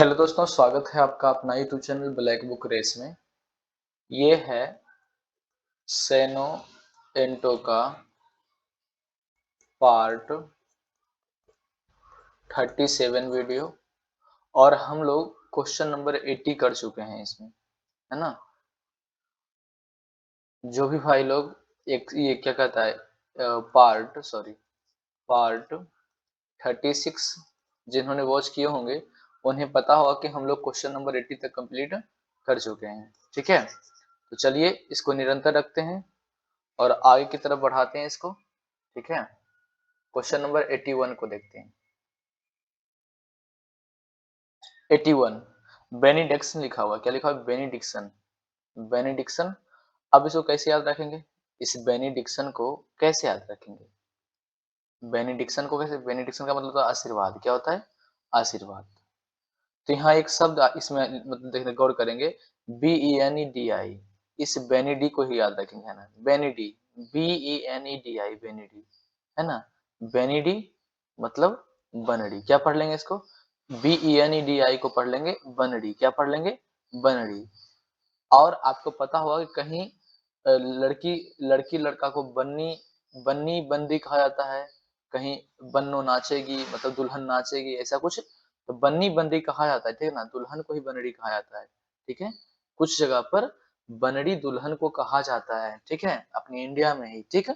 Hello दोस्तों, स्वागत है आपका अपना YouTube channel black book race में। ये है सेनो एंटो का पार्ट 37 वीडियो और हम लोग क्वेश्चन नंबर 80 कर चुके हैं इसमें, है ना। जो भी भाई लोग एक ये क्या कहता है पार्ट 36 जिन्होंने वॉच किए होंगे उन्हें पता होगा कि हम लोग क्वेश्चन नंबर 80 तक कंप्लीट कर चुके हैं। ठीक है, तो चलिए इसको निरंतर रखते हैं और आगे की तरफ बढ़ाते हैं इसको। ठीक है, क्वेश्चन नंबर 81 को देखते हैं। 81 बेनिडिक्शन लिखा हुआ, क्या लिखा हुआ? बेनिडिक्शन। बेनिडिक्शन। अब इसको कैसे याद रखेंगे? इस बेनिडिक्शन को कैसे याद रखेंगे? बेनिडिक्शन को कैसे? बेनिडिक्शन का मतलब होता है आशीर्वाद। क्या होता है? आशीर्वाद। तो यहाँ एक शब्द इसमें मतलब देखने गौर करेंगे, BENEDI। इस बेनिडी को ही याद रखेंगे, है ना। बेनिडी, BENEDI, बेनिडी, है ना। बेनिडी मतलब बनड़ी। क्या पढ़ लेंगे इसको? BENEDI को पढ़ लेंगे बनड़ी। क्या पढ़ लेंगे? बनड़ी। और आपको पता होगा कि कहीं लड़की लड़की लड़का को बन्नी बन्नी बंदी कहा जाता है, कहीं बन्नो नाचेगी मतलब दुल्हन नाचेगी, ऐसा कुछ। तो बन्नी बंदी कहा जाता है, ठीक है ना। दुल्हन को ही बनड़ी कहा जाता है, ठीक है। कुछ जगह पर बनड़ी दुल्हन को कहा जाता है, ठीक है, अपनी इंडिया में ही, ठीक है।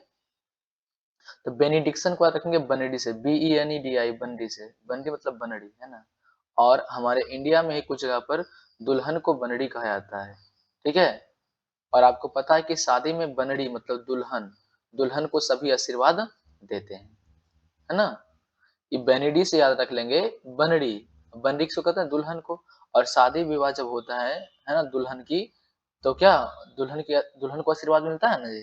तो बेनिडिक्शन को याद रखेंगे बनडी से, BENEDI, बनडी से। बनडी मतलब बनड़ी, है ना। और हमारे इंडिया में ही कुछ जगह पर दुल्हन को बनड़ी कहा जाता है, ठीक है। और आपको पता है कि शादी में बनड़ी मतलब दुल्हन, दुल्हन को सभी आशीर्वाद देते हैं, है ना। ये बेनिडी से याद रख लेंगे बनड़ी। बनड़ी किसको कहते हैं? दुल्हन को। और शादी विवाह जब होता है ना दुल्हन की, तो क्या दुल्हन को आशीर्वाद मिलता है ना जी।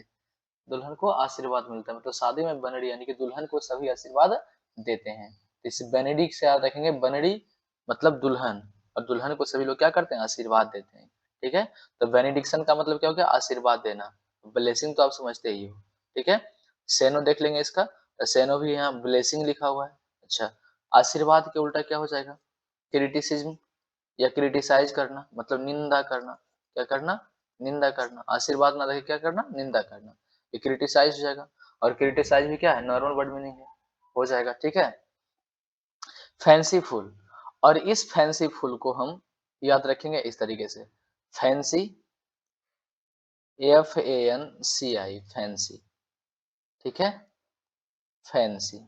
दुल्हन को आशीर्वाद मिलता है, मतलब शादी में बनड़ी यानी कि दुल्हन को सभी आशीर्वाद देते हैं। तो इस बनड़ी से याद रखेंगे, बनड़ी मतलब दुल्हन, और दुल्हन को सभी लोग क्या करते हैं? आशीर्वाद देते हैं, ठीक है। तो बेनिडिक्शन का मतलब क्या हो गया? आशीर्वाद देना। ब्लेसिंग तो आप समझते ही हो, ठीक है। सेनो देख लेंगे इसका, तो सेनो भी यहाँ ब्लेसिंग लिखा हुआ है। अच्छा, आशीर्वाद के उल्टा क्या हो जाएगा? क्रिटिसिज्म या क्रिटिसाइज करना, मतलब निंदा करना। क्या करना? निंदा करना। आशीर्वाद ना देके क्या करना? निंदा करना। ये क्रिटिसाइज हो जाएगा। और क्रिटिसाइज भी क्या है? नॉर्मल वर्ड मीनिंग है, हो जाएगा, ठीक है। फैंसीफुल। और इस फैंसीफुल को हम याद रखेंगे इस तरीके से, फैंसी, FANCI, फैंसी, ठीक है। Fancy,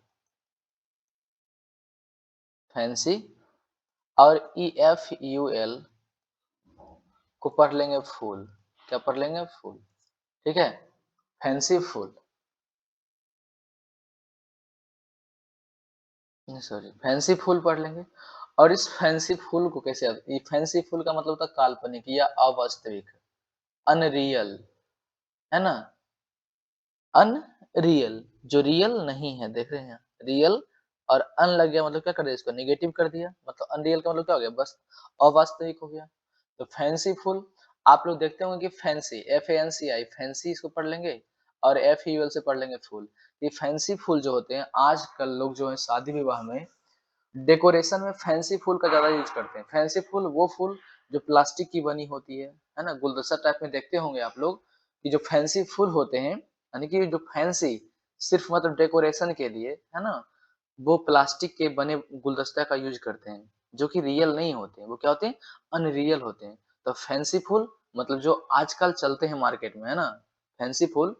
fancy. और EFUL को पढ़ लेंगे फूल। क्या पढ़ लेंगे? फूल, ठीक है। फैंसी फूल, सॉरी, फैंसी फूल पढ़ लेंगे। और इस फैंसी फूल को कैसे ये फैंसी फूल का मतलब होता है काल्पनिक या अवास्तविक, अनरियल, है ना। अनरियल, जो रियल नहीं है, देख रहे हैं रियल। और अन लग गया मतलब क्या कर दिया? इसको निगेटिव कर दिया, मतलब अनरियल का मतलब क्या हो गया? बस अवास्तविक हो गया। तो फैंसी फुल, आप लोग देखते होंगे कि फैंसी, FANCI, फैंसी इसको पढ़ लेंगे। और FUL से पढ़ लेंगे फूल। ये फैंसी फूल जो होते हैं, आजकल लोग जो है शादी विवाह में डेकोरेशन में फैंसी फूल का ज्यादा यूज करते हैं। फैंसी फूल वो फूल जो प्लास्टिक की बनी होती है ना, गुलदस्ता टाइप में देखते होंगे आप लोग कि जो फैंसी फूल होते हैं, यानी कि जो फैंसी सिर्फ मतलब डेकोरेशन के लिए, है ना, वो प्लास्टिक के बने गुलदस्ता का यूज करते हैं, जो कि रियल नहीं होते हैं। वो क्या होते हैं? अनरियल होते हैं। तो फैंसी फूल मतलब जो आजकल चलते हैं मार्केट में, है ना, फैंसी फूल।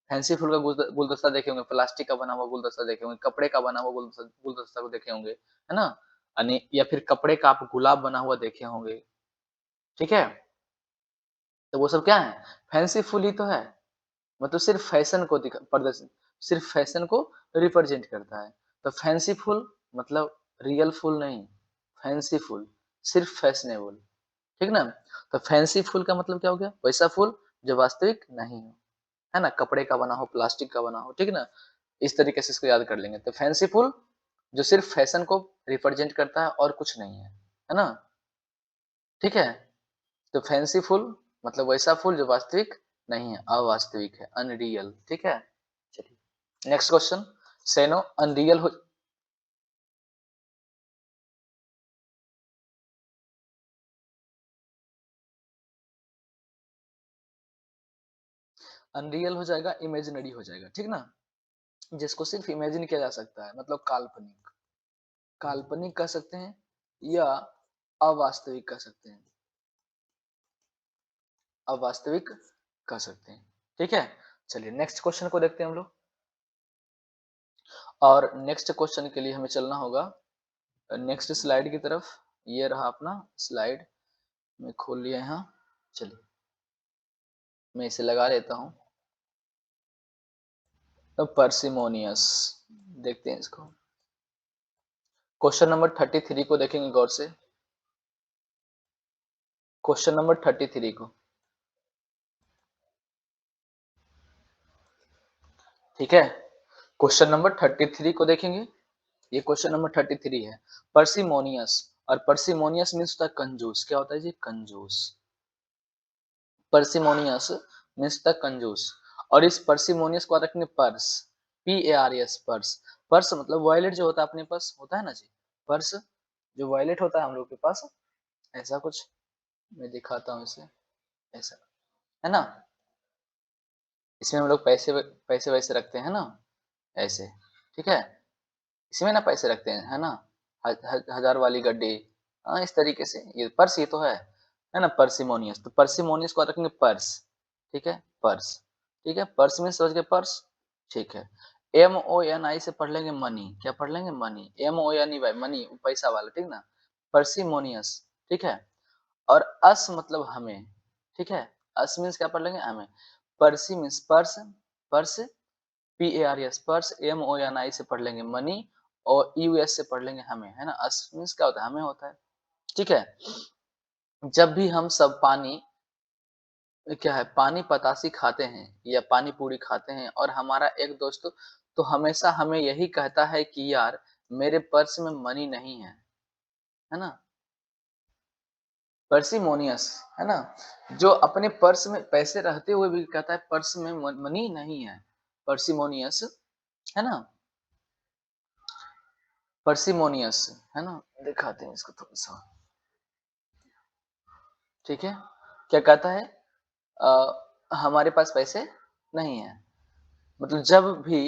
फैंसी फूल का गुलदस्ता देखे होंगे, प्लास्टिक का बना हुआ गुलदस्ता देखे होंगे, कपड़े का बना हुआ गुलदस्ता को देखे होंगे, है ना। या फिर कपड़े का आप गुलाब बना हुआ देखे होंगे, ठीक है। तो वो सब क्या है? फैंसी फूल ही तो है। मतलब सिर्फ फैशन को प्रदर्शन, सिर्फ फैशन को रिप्रेजेंट करता है। तो फैंसी फूल मतलब रियल फूल नहीं, फैंसी फूल सिर्फ फैशनेबल, ठीक ना। तो फैंसी फूल का मतलब क्या हो गया? वैसा फूल जो वास्तविक नहीं हो, है ना, कपड़े का बना हो, प्लास्टिक का बना हो, ठीक है ना। इस तरीके से इसको याद कर लेंगे। तो फैंसी फूल जो सिर्फ फैशन को रिप्रेजेंट करता है और कुछ नहीं है ना, ठीक है। तो फैंसी फूल मतलब वैसा फूल जो वास्तविक नहीं है, अवास्तविक है, अनरियल, ठीक है। चलिए नेक्स्ट क्वेश्चन। सेनो अनरियल हो अनरियल हो जाएगा, इमेजिनरी हो जाएगा, ठीक ना? जिसको सिर्फ इमेजिन किया जा सकता है, मतलब काल्पनिक। काल्पनिक कह सकते हैं या अवास्तविक कह सकते हैं। अवास्तविक कह सकते हैं, ठीक है? चलिए नेक्स्ट क्वेश्चन को देखते हैं हम लोग। और नेक्स्ट क्वेश्चन के लिए हमें चलना होगा नेक्स्ट स्लाइड की तरफ। ये रहा अपना स्लाइड, मैं खोल लिया यहाँ। चलिए मैं इसे लगा लेता हूँ। तो पार्सिमोनियस, देखते हैं इसको। क्वेश्चन नंबर 33 को देखेंगे गौर से। क्वेश्चन नंबर 33 को, ठीक है? क्वेश्चन नंबर 33 को देखेंगे। ये क्वेश्चन नंबर 33 है। पार्सिमोनियस, और पार्सिमोनियस मीन्स होता है कंजूस। क्या होता है जी? कंजूस। पार्सिमोनियस मीन्स द कंजूस। और इस पार्सिमोनियस को रखने पर्स, PARS, पर्स। पर्स मतलब वॉयलेट जो होता है अपने पास होता है ना जी, पर्स जो वॉयलेट होता है हम लोग के पास, ऐसा कुछ मैं दिखाता हूँ इसे, ऐसा है ना। इसमें हम लोग पैसे पैसे वैसे रखते हैं ना, ऐसे, ठीक है? इसमें ना पैसे रखते हैं, है ना? हजार वाली गड्डी, हाँ इस तरीके से ये पर्स, ये तो है ना पर्सिमोनियस। तो पर्सिमोनियस को रखेंगे पर्स, ठीक है? पर्स, ठीक है? पर्स में समझ गए, पर्स, ठीक है? MONI से पढ़ लेंगे मनी। क्या पढ़ लेंगे? मनी। MONEY, मनी, पैसा वाला, ठीक ना? पर्सिमोनियस, ठीक है? और अस मतलब हमें, ठीक है? अस मीन्स क्या पढ़ लेंगे? हमें। पर्सी means purse, purse, PARS, purse. MONI से पढ़ लेंगे मनी, और US से पढ़ लेंगे हमें, है ना? अस मीन्स क्या होता है? हमें होता है, ठीक है? जब भी हम सब पानी, क्या है, पानी पतासी खाते हैं या पानी पूरी खाते हैं और हमारा एक दोस्त तो हमेशा हमें यही कहता है कि यार मेरे पर्स में मनी नहीं है ना? पर्सिमोनियस, है ना? जो अपने पर्स में पैसे रहते हुए भी कहता है पर्स में मनी नहीं है, पर्सिमोनियस, है ना? पर्सिमोनियस, है ना? दिखाते हैं इसको थोड़ा सा, ठीक है? क्या कहता है? हमारे पास पैसे नहीं है। मतलब जब भी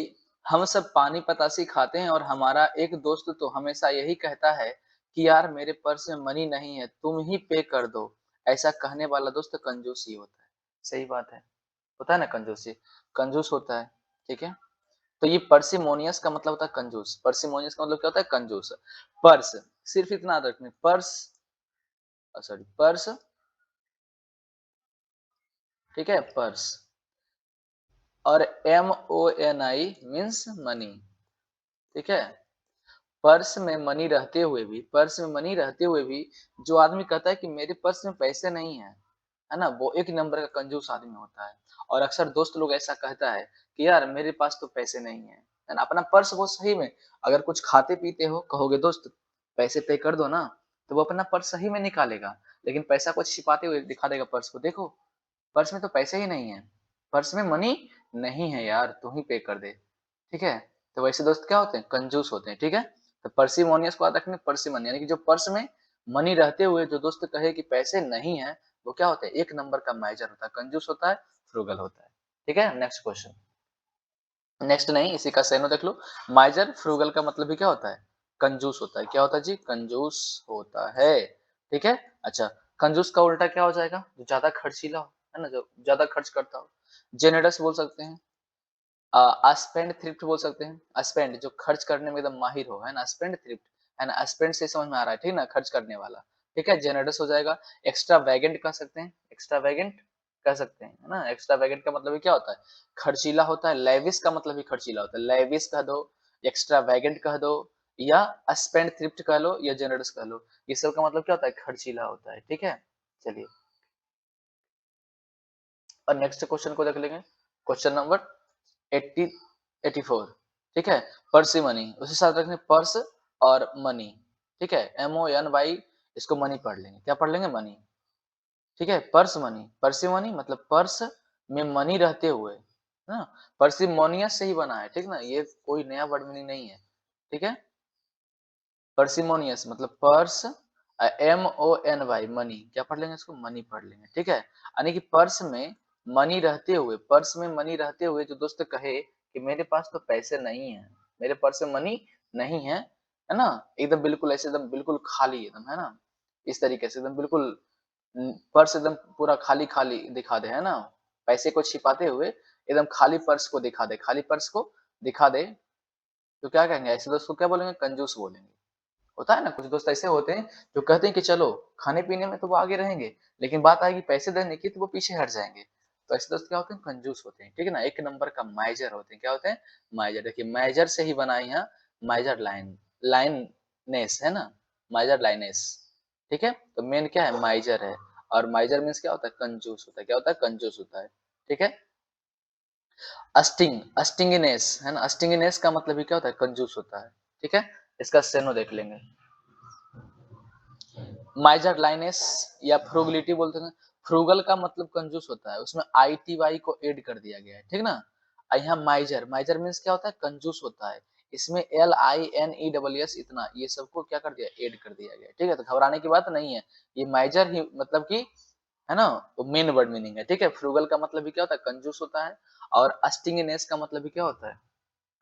हम सब पानी पतासी खाते हैं और हमारा एक दोस्त तो हमेशा यही कहता है कि यार मेरे पर्स में मनी नहीं है, तुम ही पे कर दो। ऐसा कहने वाला दोस्त कंजूस ही होता है। सही बात है। होता है ना कंजूसी, कंजूस होता है, ठीक है? तो ये पर्सिमोनियस का मतलब होता है कंजूस। पर्सिमोनियस का मतलब क्या होता है? कंजूस। पर्स, सिर्फ इतना याद रखना, पर्स, सॉरी, पर्स, ठीक है? पर्स। और MONI मीन्स मनी, ठीक है? पर्स में मनी रहते हुए भी, पर्स में मनी रहते हुए भी जो आदमी कहता है कि मेरे पर्स में पैसे नहीं है ना? वो एक नंबर का कंजूस आदमी होता है। और अक्सर दोस्त लोग ऐसा कहता है कि यार मेरे पास तो पैसे नहीं है ना? अपना पर्स वो सही में, अगर कुछ खाते पीते हो, कहोगे दोस्त पैसे पे कर दो ना, तो वो अपना पर्स सही में निकालेगा, लेकिन पैसा को छिपाते हुए दिखा देगा पर्स को, देखो पर्स में तो पैसे ही नहीं है, पर्स में मनी नहीं है यार, तू ही पे कर दे, ठीक है? तो वैसे दोस्त क्या होते हैं? कंजूस होते हैं, ठीक है? तो पर्सिमोनियस को याद रखना, पर्सिमन यानी कि जो पर्स में मनी रहते हुए जो दोस्त कहे कि पैसे नहीं है, वो क्या होता है? एक नंबर का माइजर होता है, कंजूस होता है, फ्रूगल होता है, ठीक है? नेक्स्ट क्वेश्चन, नेक्स्ट नहीं, इसी का सेनो देख लो। माइजर फ्रूगल का मतलब भी क्या होता है? कंजूस होता है। क्या होता है जी? कंजूस होता है, ठीक है? अच्छा, कंजूस का उल्टा क्या हो जाएगा? जो ज्यादा खर्चीला हो, है ना? जो ज्यादा खर्च करता हो। जेनेरस बोल सकते हैं, स्पेंड थ्रिफ्ट बोल सकते हैं। स्पेंड जो खर्च करने में एकदम माहिर हो, है ना? स्पेंड थ्रिफ्ट, है ना? स्पेंड से समझ में आ रहा है, ठीक ना? खर्च करने वाला, ठीक है? जेनरस हो जाएगा। एक्स्ट्रा वैगेंट कह सकते हैं, एक्स्ट्रा वैगेंट कह सकते हैं, है ना? एक्स्ट्रा वैगेंट का मतलब क्या होता है? खर्चीला होता है। लेविस का मतलब भी खर्चीला होता है। लेविस कह दो, एक्स्ट्रा वैगेंट कह दो, या स्पेंड थ्रिफ्ट कह लो, या जेनरस कह लो। ये सब का मतलब क्या होता है? खर्चीला होता है, ठीक है? चलिए, और नेक्स्ट क्वेश्चन को देख लेंगे। क्वेश्चन नंबर 80 84, ठीक है? पर्स मनी, उसी साथ रखने पर्स और मनी, ठीक है? MONY, इसको मनी पढ़ लेंगे। क्या पढ़ लेंगे? मनी, ठीक है? पर्स मनी, पर्सी मनी मतलब पर्स में मनी रहते हुए, ना? पर्सिमोनियस से ही बना है, ठीक ना? ये कोई नया वर्ड मीनिंग नहीं है, ठीक है? पर्सिमोनियस मतलब पर्स, MONY मनी, क्या पढ़ लेंगे इसको? मनी पढ़ लेंगे, ठीक है? यानी कि पर्स में मनी रहते हुए, पर्स में मनी रहते हुए जो दोस्त कहे कि मेरे पास तो पैसे नहीं है, मेरे पर्स में मनी नहीं है ना? एकदम बिल्कुल ऐसे एकदम बिल्कुल खाली एकदम, है ना? इस तरीके से एकदम बिल्कुल पर्स एकदम पूरा खाली-खाली दिखा दे, है ना? पैसे को छिपाते हुए एकदम खाली पर्स को दिखा दे, खाली पर्स को दिखा दे, तो क्या कहेंगे? ऐसे दोस्त को क्या बोलेंगे? कंजूस बोलेंगे। होता है ना, कुछ दोस्त ऐसे होते हैं जो कहते हैं कि चलो खाने-पीने में तो वो आगे रहेंगे, लेकिन बात आएगी पैसे देने की तो वो पीछे हट जाएँगे। तो ऐसे दोस्त क्या होते हैं? कंजूस होते हैं, ठीक है ना? एक नंबर का माइज़र होते हैं। क्या होते हैं? माइज़र। देखिए माइज़र से ही बना है यहाँ माइज़र लाइन, लाइननेस है ना? माइज़र लाइनेस, ठीक है? तो मेन क्या है? माइज़र है और माइज़र मीन्स क्या होता है? कंजूस होता है। क्या होता है? कंजूस होता है, ठीक है? अस्टिंगिनेस है ना? अस्टिंगिनेस का मतलब ही क्या होता है? कंजूस होता है, ठीक है? इसका स्टेनो देख लेंगे। माइजर लाइनेस या फ्रूगलिटी बोलते हैं। फ्रूगल का मतलब कंजूस होता है, उसमें ITY को ऐड कर दिया गया है, ठीक ना? यहाँ माइजर, माइजर मीन्स क्या होता है? कंजूस होता है। इसमें LINESS इतना ये सबको क्या कर दिया? ऐड कर दिया गया है, ठीक है? तो घबराने की बात नहीं है। ये माइजर ही मतलब कि है ना? वो मेन वर्ड मीनिंग है, ठीक है? फ्रूगल का मतलब भी क्या होता है? कंजूस होता है और अस्टिंगिनेस का मतलब भी क्या होता है?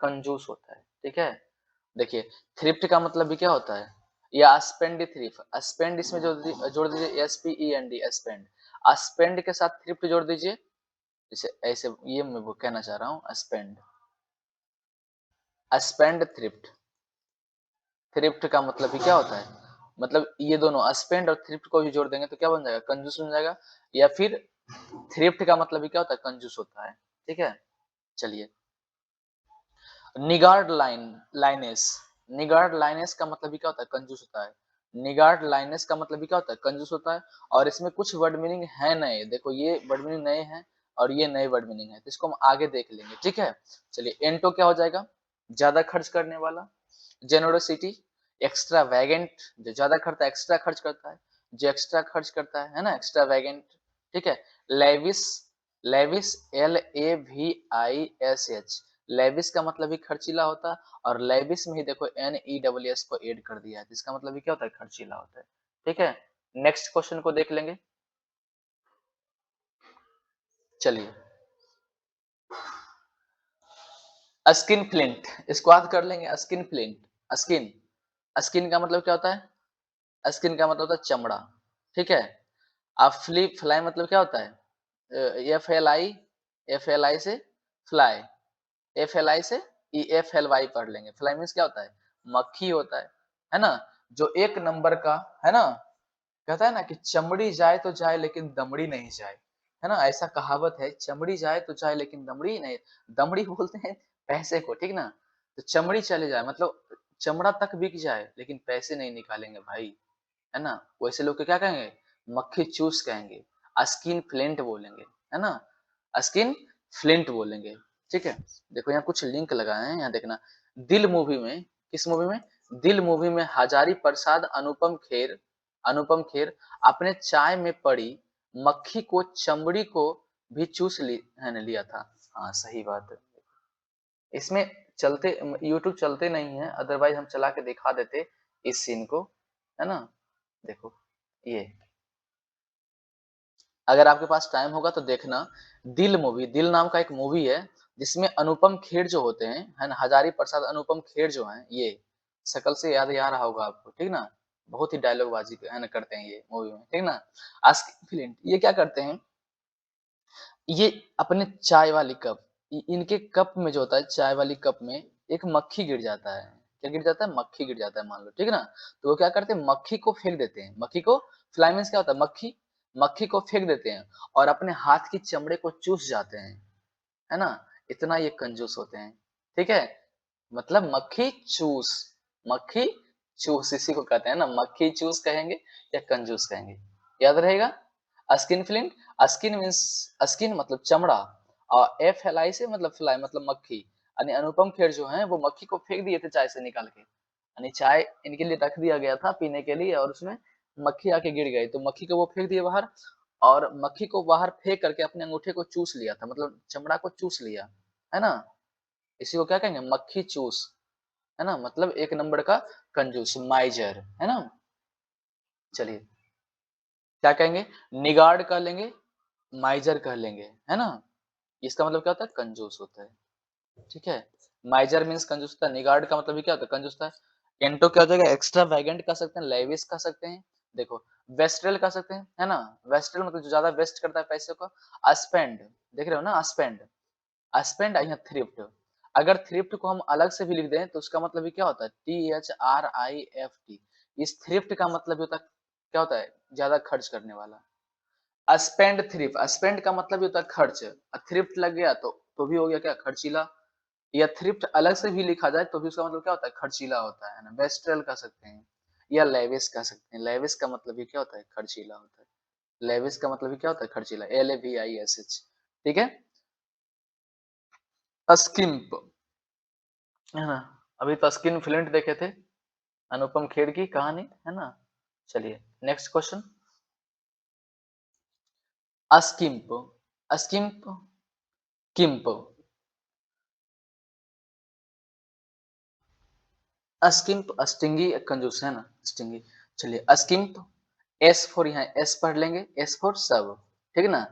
कंजूस होता है, ठीक है? देखिए थ्रिफ्ट का मतलब भी क्या होता है? या स्पेंड थ्रिफ्ट, स्पेंड इसमें जोड़ दीजिए SPEND स्पेंड, स्पेंड के साथ थ्रिफ्ट जोड़ दीजिए, जैसे ऐसे ये मैं वो कहना चाह रहा हूँ स्पेंड, स्पेंड थ्रिफ्ट, थ्रिफ्ट का मतलब भी क्या होता है? मतलब ये दोनों स्पेंड और थ्रिफ्ट को भी जोड़ देंगे तो क्या बन जाएगा? कंजूस बन जाएगा। या फिर थ्रिफ्ट का मतलब भी क्या होता है? कंजूस होता है, ठीक है? चलिए निगार्ड लाइनेस, निगार्ड लाइनेस का मतलब भी क्या होता है? कंजूस होता है। निगार्ड लाइनेस का मतलब भी क्या होता है? कंजूस होता है। और इसमें कुछ वर्ड मीनिंग है नए, देखो ये वर्ड मीनिंग नए हैं और ये नए वर्ड मीनिंग है, तो इसको हम आगे देख लेंगे, ठीक है? चलिए एंटो क्या हो जाएगा? ज्यादा खर्च करने वाला। जेनोरोसिटी, एक्स्ट्रा वैगेंट, जो ज्यादा खर्चा एक्स्ट्रा खर्च करता है, जो एक्स्ट्रा खर्च करता है ना? एक्स्ट्रा वैगेंट, ठीक है? लेविस, लेविस LAVISH, लेविस का मतलब भी खर्चीला होता है और लेविस में ही देखो NESS को ऐड कर दिया है, तो इसका मतलब भी क्या होता है? खर्चीला होता है, ठीक है? नेक्स्ट क्वेश्चन को देख लेंगे। चलिए स्किन फ्लिंट, इसको याद कर लेंगे। स्किन फ्लिंट, स्किन, स्किन का मतलब क्या होता है? स्किन का मतलब होता है चमड़ा, ठीक है? अब फ्लिप फ्लाई मतलब क्या होता है? FLI से फ्लाई, FLI से EFLY पढ़ लेंगे। फ्लाई मीन्स क्या होता है? मक्खी होता है ना? जो एक नंबर का है ना? कहता है ना कि चमड़ी जाए तो जाए लेकिन दमड़ी नहीं जाए, है ना? ऐसा कहावत है, चमड़ी जाए तो जाए लेकिन दमड़ी नहीं, दमड़ी बोलते हैं पैसे को, ठीक ना? तो चमड़ी चले जाए मतलब चमड़ा तक बिक जाए लेकिन पैसे नहीं निकालेंगे भाई, है ना? वैसे लोग को क्या कहेंगे? मक्खी चूस कहेंगे, स्किन फ्लिंट बोलेंगे, है ना? स्किन फ्लिंट बोलेंगे, ठीक है? देखो यहाँ कुछ लिंक लगाए हैं, यहाँ देखना। दिल मूवी में, किस मूवी में? दिल मूवी में हजारी प्रसाद अनुपम खेर अपने चाय में पड़ी मक्खी को चमड़ी को भी चूस है ना लिया था। हाँ सही बात है। इसमें चलते यूट्यूब चलते नहीं है, अदरवाइज हम चला के दिखा देते इस सीन को, है ना? देखो ये अगर आपके पास टाइम होगा तो देखना। दिल मूवी, दिल नाम का एक मूवी है जिसमें अनुपम खेर जो होते हैं, है ना? हजारी प्रसाद अनुपम खेर जो हैं, ये शकल से याद आ रहा होगा आपको, ठीक ना? बहुत ही डायलॉग बाजी है ना करते हैं ये मूवी में, ठीक ना? आस्किन फ्लिंट ये क्या करते हैं? ये अपने चाय वाली कप, इनके कप में जो होता है चाय वाली कप में एक मक्खी गिर जाता है। क्या गिर जाता है? मक्खी गिर जाता है मान लो, ठीक है ना? तो वो क्या करते हैं? मक्खी को फेंक देते हैं, मक्खी को, फ्लाई मीन्स क्या होता है? मक्खी, मक्खी को फेंक देते हैं और अपने हाथ की चमड़े को चूस जाते हैं, है ना? इतना ये कंजूस होते हैं, ठीक है? मतलब मक्खी चूस, मक्खी चूस इसी को कहते हैं ना, मक्खी चूस कहेंगे या कंजूस कहेंगे, याद रहेगा। Skin flint, skin means, skin मतलब चमड़ा और FLI से मतलब फ्लाई मतलब मक्खी, यानी अनुपम खेर जो हैं वो मक्खी को फेंक दिए थे चाय से निकाल के, यानी चाय इनके लिए रख दिया गया था पीने के लिए और उसमें मक्खी आके गिर गई तो मक्खी को वो फेंक दिए बाहर और मक्खी को बाहर फेंक करके अपने अंगूठे को चूस लिया था, मतलब चमड़ा को चूस लिया, है ना? इसी को क्या कहेंगे? मक्खी चूस, है ना? मतलब एक नंबर का कंजूस, माइजर, है ना? चलिए क्या कहेंगे? निगार्ड कर लेंगे, माइजर कह लेंगे, है ना? इसका मतलब क्या होता है? कंजूस होता है, ठीक है? माइजर मीन्स कंजूस होता है, निगार्ड का मतलब भी क्या होता है? कंजूस होता है। एंटो क्या हो जाएगा? एक्स्ट्रावेगेंट कह सकते हैं, लेविश कह सकते हैं। देखो, वेस्टेल कह सकते हैं, है ना? वेस्टेल मतलब जो ज़्यादा वेस्ट करता है पैसे को। स्पेंड, देख रहे हो ना? स्पेंड, स्पेंड यहाँ थ्रिफ्ट। अगर थ्रिफ्ट को हम अलग से भी लिख दें तो उसका मतलब भी क्या होता है? THRIFT। इस थ्रिफ्ट का मतलब भी होता है, क्या होता है? ज़्यादा खर्च करने वाला। स्पेंड थ्रिफ्ट, स्पेंड का मतलब ही होता है खर्च, थ्रिफ्ट लग गया तो भी हो गया क्या? खर्चीला। या थ्रिफ्ट अलग से भी लिखा जाए तो भी उसका मतलब क्या होता है? खर्चीला होता है ना? वेस्ट्रल कह सकते हैं या लेविश कह सकते हैं। लेविश का मतलब भी क्या होता है? खर्चीला होता है। लेविश का मतलब भी क्या होता है? खर्चीला, LAVISH, ठीक है? स्किम्प, है ना? अभी तो स्किन फ्लिंट देखे थे, अनुपम खेर की कहानी, है ना? चलिए नेक्स्ट क्वेश्चन। अस्किम्प, अस्किम्प, किम्प, अस्किम्प, स्टिंगी, कंजूस, है ना? स्टिंगी। चलिए अस्किम्प, एस फॉर यहाँ एस पढ़ लेंगे, एस फॉर सब, ठीक है ना?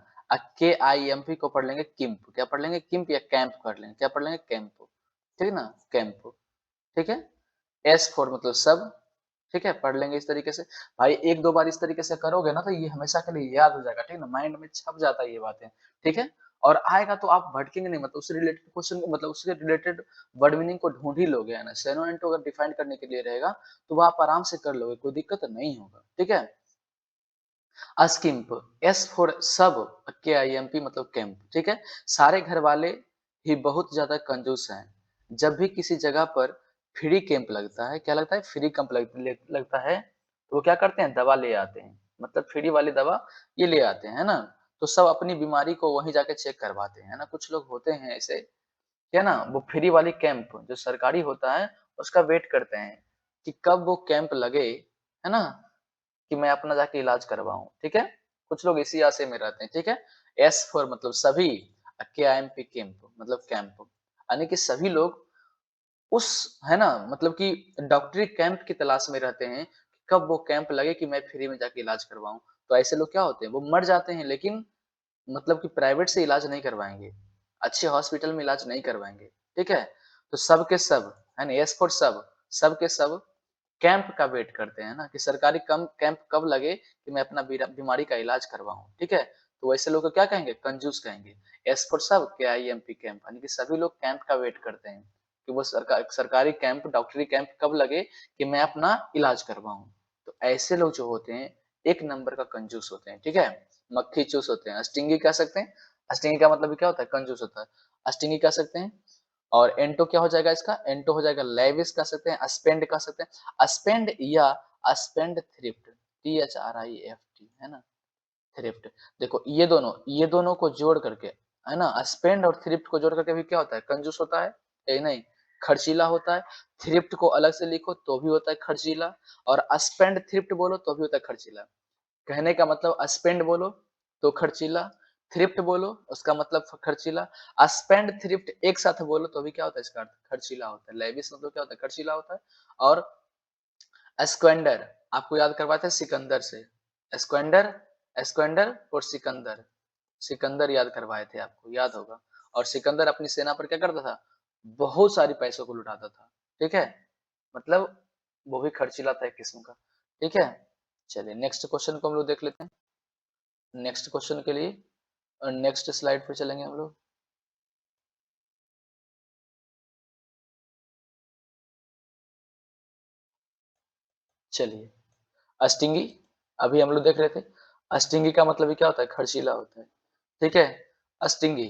KIMP को पढ़ लेंगे किम्प, क्या पढ़ लेंगे? किम्प या कैंप पढ़ लेंगे, क्या पढ़ लेंगे? कैंप, ठीक है ना? कैंप, ठीक है? एस फॉर मतलब सब, ठीक है? पढ़ लेंगे इस तरीके से। भाई एक दो बार इस तरीके से करोगे ना तो ये हमेशा के लिए याद हो जाएगा, ठीक है ना? माइंड में छप जाता है ये बातें, ठीक है? और आएगा तो आप भटकेंगे नहीं, मतलब उससे रिलेटेड क्वेश्चन, मतलब उससे रिलेटेड वर्ड मीनिंग को ढूंढ ही लोगे, है ना? सेनोनिम अगर डिफाइन करने के लिए रहेगा तो वो आप आराम से कर लोगे, कोई दिक्कत नहीं होगा, ठीक है? अस्किम्प, एस फॉर सब, KIMP मतलब कैंप, ठीक है? सारे घर वाले ही बहुत ज्यादा कंजूस हैं। जब भी किसी जगह पर फ्री कैंप लगता है, क्या लगता है? फ्री कैंप लगता है तो वो क्या करते हैं? दवा ले आते हैं, मतलब फ्री वाली दवा ये ले आते हैं, है ना? तो सब अपनी बीमारी को वहीं जाके चेक करवाते हैं, है ना? कुछ लोग होते हैं ऐसे, क्या ना, वो फ्री वाली कैंप जो सरकारी होता है उसका वेट करते हैं कि कब वो कैंप लगे, है ना? कि मैं अपना जाके इलाज करवाऊँ, ठीक है? कुछ लोग इसी आशे में रहते हैं, ठीक है? एस फॉर मतलब सभी, KIMP कैंप मतलब कैंप, यानी कि सभी लोग उस, है ना, मतलब कि डॉक्टरी कैंप की तलाश में रहते हैं कि कब वो कैंप लगे कि मैं फ्री में जाके इलाज करवाऊँ। तो ऐसे लोग क्या होते हैं? वो मर जाते हैं लेकिन मतलब कि प्राइवेट से इलाज नहीं करवाएँगे, अच्छे हॉस्पिटल में इलाज नहीं करवाएँगे, ठीक है? तो सब के सब, है ना, एस फॉर सब के सब कैंप का वेट करते हैं ना कि सरकारी कम कैंप कब लगे कि मैं अपना बीमारी का इलाज करवाऊँ, ठीक है? तो वैसे लोग को क्या कहेंगे? कंजूस कहेंगे। एस फॉर सब, KIMP कैंप, यानी कि सभी लोग कैंप का वेट करते हैं कि वो सरकारी कैंप, डॉक्टरी कैंप कब लगे कि मैं अपना इलाज करवाऊँ। तो ऐसे लोग जो होते हैं, एक नंबर का कंजूस होते हैं, ठीक है? मक्खी चूस होते हैं, स्टिंगी कह सकते हैं। स्टिंगी का मतलब क्या होता है? कंजूस होता है, स्टिंगी कह सकते हैं। और एंटो क्या हो जाएगा इसका? एंटो हो जाएगा लेविश कह सकते हैं, स्पेंड कह सकते हैं, स्पेंड या स्पेंड थ्रिफ्ट, THRIFT, है ना? थ्रिफ्ट। देखो ये दोनों को जोड़ करके, है ना, स्पेंड और थ्रिफ्ट को जोड़ करके भी क्या होता है? कंजूस होता है, नहीं, खर्चीला होता है। थ्रिफ्ट को अलग से लिखो तो भी होता है खर्चीला, और स्पेंड थ्रिफ्ट बोलो तो भी होता है खर्चीला। कहने का मतलब स्पेंड बोलो तो खर्चीला, थ्रिफ्ट बोलो उसका मतलब खर्चीला, स्पेंड थ्रिफ्ट एक साथ बोलो तो भी क्या होता है? इसका अर्थ खर्चीला होता है। लेविश मतलब क्या होता है? खर्चीला होता है। और स्क्वेंडर आपको याद करवाए थे सिकंदर से, स्क्वेंडर, स्क्वेंडर और सिकंदर, सिकंदर याद करवाए थे, आपको याद होगा। और सिकंदर अपनी सेना पर क्या करता था? बहुत सारी पैसों को लुटाता था, ठीक है? मतलब वो भी खर्चीला था एक किस्म का, ठीक है? चलिए नेक्स्ट क्वेश्चन को हम लोग देख लेते हैं। नेक्स्ट क्वेश्चन के लिए नेक्स्ट स्लाइड पे चलेंगे हम लोग। चलिए अस्टिंगी, अभी हम लोग देख रहे थे। अस्टिंगी का मतलब ही क्या होता है? खर्चीला होता है, ठीक है? अस्टिंगी,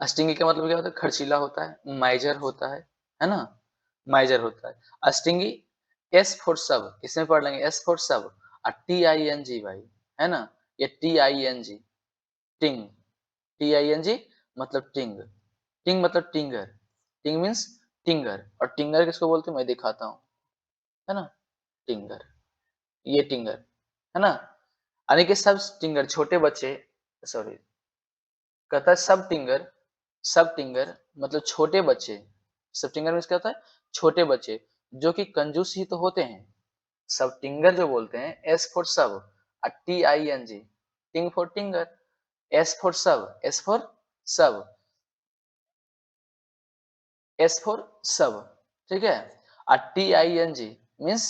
अस्टिंगी का मतलब क्या होता है? खर्चीला होता है, माइजर होता है ना? माइजर होता है। अस्टिंगी, एस फॉर सब, इसमें पढ़ लेंगे एस फॉर सब, और TING भाई, है ना? ये TING, टिंग, TING मतलब टिंग, टिंग मतलब टिंगर, टिंग मीन्स टिंगर, और टिंगर किसको बोलते हैं? मैं दिखाता हूँ, है ना? टिंगर, ये टिंगर, है ना? यानी कि सब टिंगर, छोटे बच्चे, सॉरी, कहता है सब टिंगर, सब टिंगर मतलब छोटे बच्चे, सब टिंगर मीन्स क्या होता है? छोटे बच्चे, जो कि कंजूस ही तो होते हैं। सब टिंगर जो बोलते हैं, एस फॉर सब, TING, टिंग फॉर टिंगर, एस फॉर सब, एस फॉर सब, एस फॉर सब, ठीक है। और T I N G means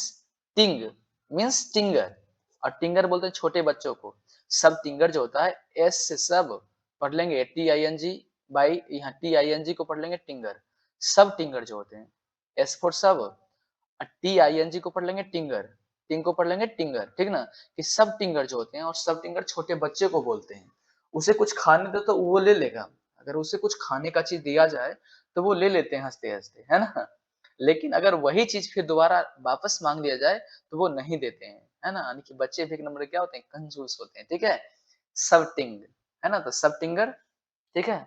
टिंग, मीन्स टिंगर, और टिंगर बोलते हैं छोटे बच्चों को। सब टिंगर जो होता है एस से सब पढ़ लेंगे टी आई एन जी, बाई यहाँ टी आई एन जी को पढ़ लेंगे टिंगर। सब टिंगर जो होते हैं, एस फॉर सब, टी आई एन जी को पढ़ लेंगे टिंगर, टिंग को पढ़ लेंगे टिंगर, ठीक ना। कि सब टिंगर जो होते हैं, और सब टिंगर छोटे बच्चे को बोलते हैं। उसे कुछ खाने दो तो वो ले लेगा, अगर उसे कुछ खाने का चीज दिया जाए तो वो ले लेते हैं हंसते हंसते, है ना। लेकिन अगर वही चीज फिर दोबारा वापस मांग लिया जाए तो वो नहीं देते हैं, है ना। यानी कि बच्चे भी एक नंबर क्या होते हैं, कंजूस होते हैं, ठीक है। सब टिंग, है ना, तो सब टिंगर, ठीक है।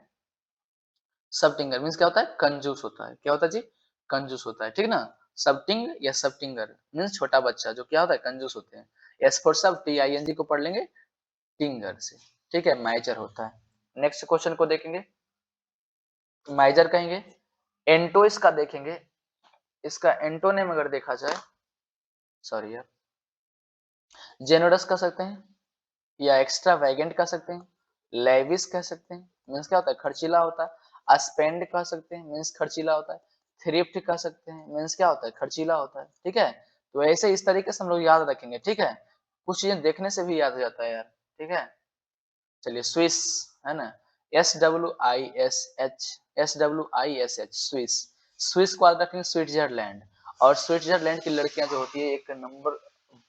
सब टिंगर मीन्स क्या होता है, कंजूस होता है, क्या होता है जी, कंजूस होता है, ठीक ना। सब टिंग या सब टिंगर मीन्स छोटा बच्चा जो क्या होता है, कंजूस होते हैं। एस फॉर सब, टी आई एन जी को पढ़ लेंगे टिंगर से, ठीक है, माइजर होता है। नेक्स्ट क्वेश्चन को देखेंगे, माइजर कहेंगे। एंटो इसका देखेंगे, इसका एंटोनिम अगर देखा जाए, सॉरी यार, जेनोरस कह सकते हैं, या एक्स्ट्रा वैगेंट कह सकते हैं, लेविस कह सकते हैं, मीन्स क्या होता है, खर्चीला होता है। स्पेंड कह सकते हैं, मीन्स खर्चीला होता है। थ्रिफ्ट कह सकते हैं, मीन्स क्या होता है, खर्चीला होता है, ठीक है। तो ऐसे इस तरीके से हम लोग याद रखेंगे, ठीक है। कुछ चीजें देखने से भी याद हो जाता है यार, ठीक है। चलिए स्विस, है ना, S W I S H, S W I S H, Swiss. Swiss को याद रखेंगे स्विट्जरलैंड, और स्विट्जरलैंड की लड़कियां जो होती है एक नंबर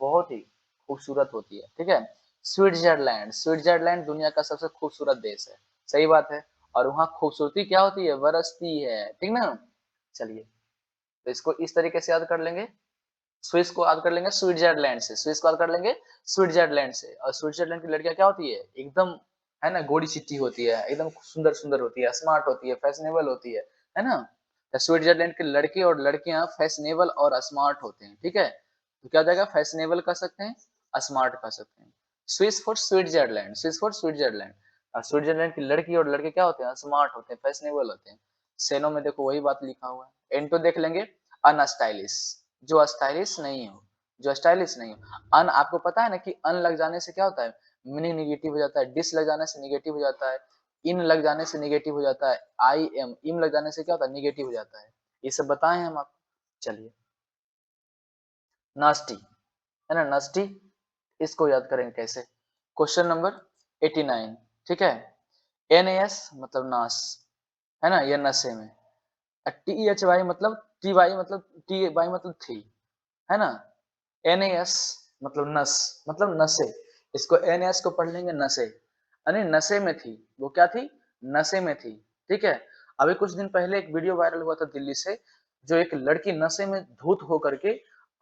बहुत ही खूबसूरत होती है, ठीक है। स्विट्जरलैंड, स्विट्जरलैंड दुनिया का सबसे खूबसूरत देश है, सही बात है। और वहाँ खूबसूरती क्या होती है, बरसती है, ठीक ना। चलिए, तो इसको इस तरीके से याद कर लेंगे, स्विस को याद कर लेंगे स्विट्जरलैंड से, स्विस को याद कर लेंगे स्विट्जरलैंड से। और स्विट्जरलैंड की लड़कियां क्या होती है, एकदम, है ना, गोरी चिट्टी होती है, एकदम सुंदर सुंदर होती है, स्मार्ट होती है, फैशनेबल होती है ना। तो स्विट्जरलैंड के लड़के और लड़कियां फैशनेबल और स्मार्ट होते हैं, ठीक है। तो क्या हो जाएगा, फैशनेबल कर सकते हैं, स्मार्ट कर सकते हैं। Swiss for Switzerland, Swiss for Switzerland. और स्विट्जरलैंड की लड़की और लड़के क्या होते हैं, स्मार्ट होते हैं, फैशनेबल होते हैं। सेनो में देखो वही बात लिखा हुआ है। एंटो देख लेंगे, अनस्टाइलिश, जो स्टाइलिश नहीं हो, जो स्टाइलिश नहीं हो। अन आपको पता है ना कि अन लग जाने से क्या होता है, मीनिंग निगेटिव हो जाता है। डिस लग जाने से निगेटिव हो जाता है, इन लग जाने से निगेटिव हो जाता है, आई एम, इम लग जाने से क्या होता है, निगेटिव हो जाता है। ये सब बताएं हम आपको। चलिए, नास्टी, है ना, नास्टी, इसको याद करेंगे कैसे, क्वेश्चन नंबर 89, ठीक है। एन एस मतलब नास, है ना, ये नशे में। टी एच वाई मतलब, टी वाई मतलब, टी वाई मतलब थी, है ना। एनएस मतलब नस, मतलब नशे। इसको एनएस को पढ़ लेंगे नशे, यानी नशे में थी, वो क्या थी, नशे में थी, ठीक है। अभी कुछ दिन पहले एक वीडियो वायरल हुआ था दिल्ली से, जो एक लड़की नशे में धुत होकर के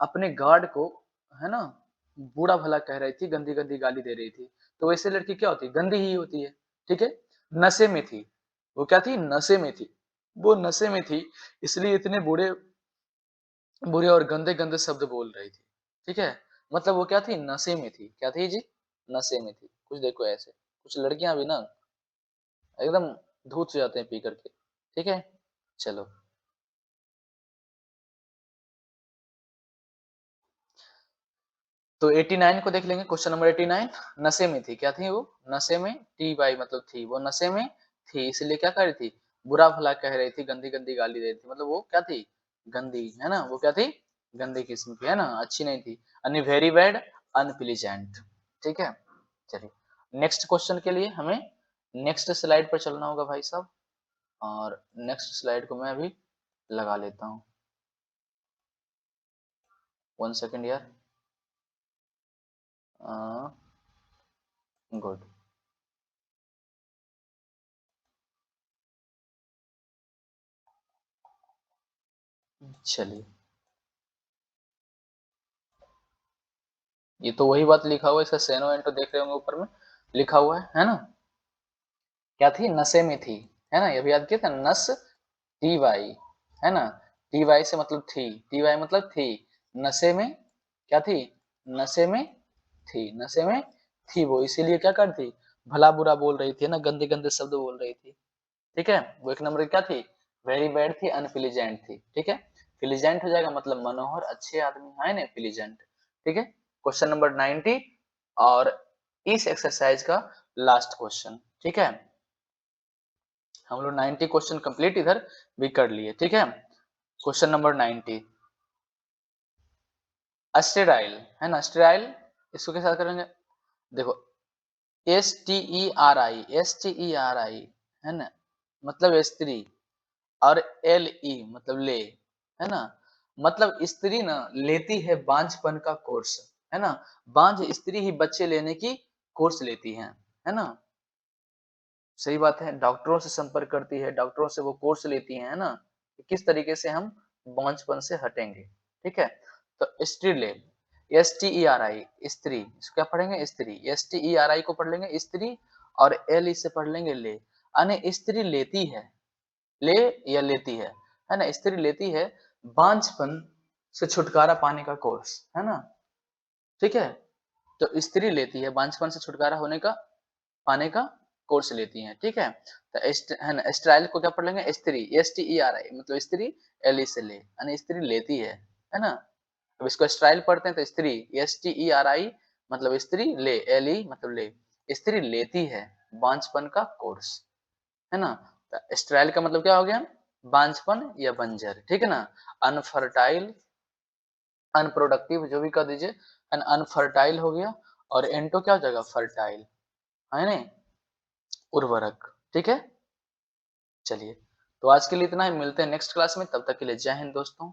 अपने गार्ड को, है ना, बुरा भला कह रही थी, गंदी गंदी गाली दे रही थी। तो वैसे लड़की क्या होती है, गंदी ही होती है, ठीक है। नशे में थी, वो क्या थी, नशे में थी, वो नशे में थी, इसलिए इतने बुरे बुरे और गंदे गंदे शब्द बोल रही थी, ठीक है। मतलब वो क्या थी, नशे में थी, क्या थी जी, नशे में थी। कुछ देखो ऐसे, कुछ लड़कियां भी ना एकदम धूत हो जाते हैं पी करके, ठीक है। चलो, तो 89 को देख लेंगे, क्वेश्चन नंबर 89। नशे में थी, क्या थी वो, नशे में, टी वाई मतलब थी, वो नशे में थी, इसलिए क्या कर रही थी, बुरा भला कह रही थी, गंदी गंदी गाली दे रही थी, मतलब वो क्या थी, गंदी, है ना, वो क्या थी, गंदी किस्म की, है ना, अच्छी नहीं थी। अनि वेरी बैड, अनप्लीजेंट, ठीक है। चलिए, नेक्स्ट क्वेश्चन के लिए हमें नेक्स्ट स्लाइड पर चलना होगा भाई साहब, और नेक्स्ट स्लाइड को मैं अभी लगा लेता हूँ, 1 सेकेंड यार। गुड, चलिए, ये तो वही बात लिखा हुआ है, इसका सेनो एंटो देख रहे होंगे ऊपर में लिखा हुआ है ना। क्या थी, नशे में थी, है ना, ये भी याद किया था, नस, टी वाई, है ना। टी वाई से मतलब थी, टी वाई मतलब थी, नशे में क्या थी, नशे में थी, नशे में थी वो, इसीलिए क्या करती, भला बुरा बोल रही थी, ना गंदे गंदे शब्द बोल रही थी, ठीक है। वो एक नंबर क्या थी, वेरी बैड थी, अनफिलिजेंट थी, ठीक है। फिलिजेंट हो जाएगा मतलब मनोहर, अच्छे आदमी है ना, फिलिजेंट, ठीक है। क्वेश्चन नंबर 90 और इस एक्सरसाइज का लास्ट क्वेश्चन, ठीक है। हम लोग 90 क्वेश्चन कंप्लीट इधर भी कर लिए, ठीक है। क्वेश्चन नंबर 90, स्टेराइल है ना, स्टेराइल इसको कैसे याद करेंगे? देखो एस टी ई आर आई है ना, मतलब स्त्री, और एल ई मतलब ले, है ना, मतलब स्त्री ना लेती है बांझपन का कोर्स, है ना, बांझ स्त्री ही बच्चे लेने की कोर्स लेती है ना। सही बात है, डॉक्टरों से संपर्क करती है, डॉक्टरों से वो कोर्स लेती है ना, कि किस तरीके से हम बांझपन से हटेंगे, ठीक है। तो स्त्रीले, S T E R I स्त्री, इसको क्या पढ़ेंगे? स्त्री, S T E R I को पढ़ लेंगे स्त्री, और एल ई से पढ़ लेंगे ले, यानी स्त्री लेती है, ले या लेती है ना, स्त्री लेती है बांझपन से छुटकारा पाने का कोर्स, है ना, ठीक है। तो स्त्री लेती है बांझपन से छुटकारा होने का, पाने का कोर्स लेती हैं, ठीक है। तो है ना, स्ट्राइल को क्या पढ़ लेंगे? स्त्री, एस टी ई आर आई मतलब स्त्री, एल ई से ले, यानी स्त्री लेती है ना। अब इसको स्ट्राइल पढ़ते हैं तो स्त्री, एस टी ई आर आई मतलब स्त्री, ले, एल ई मतलब ले, स्त्री लेती है बांझपन का कोर्स, है ना। तो स्ट्राइल का मतलब क्या हो गया? बांझपन या बंजर, ठीक है ना। अनफर्टाइल, अनप्रोडक्टिव जो भी कह दीजिए, अनफर्टाइल हो गया, और एंटो क्या हो जाएगा? फर्टाइल, है ना, उर्वरक, ठीक है। चलिए, तो आज के लिए इतना ही, मिलते हैं नेक्स्ट क्लास में, तब तक के लिए जय हिंद दोस्तों।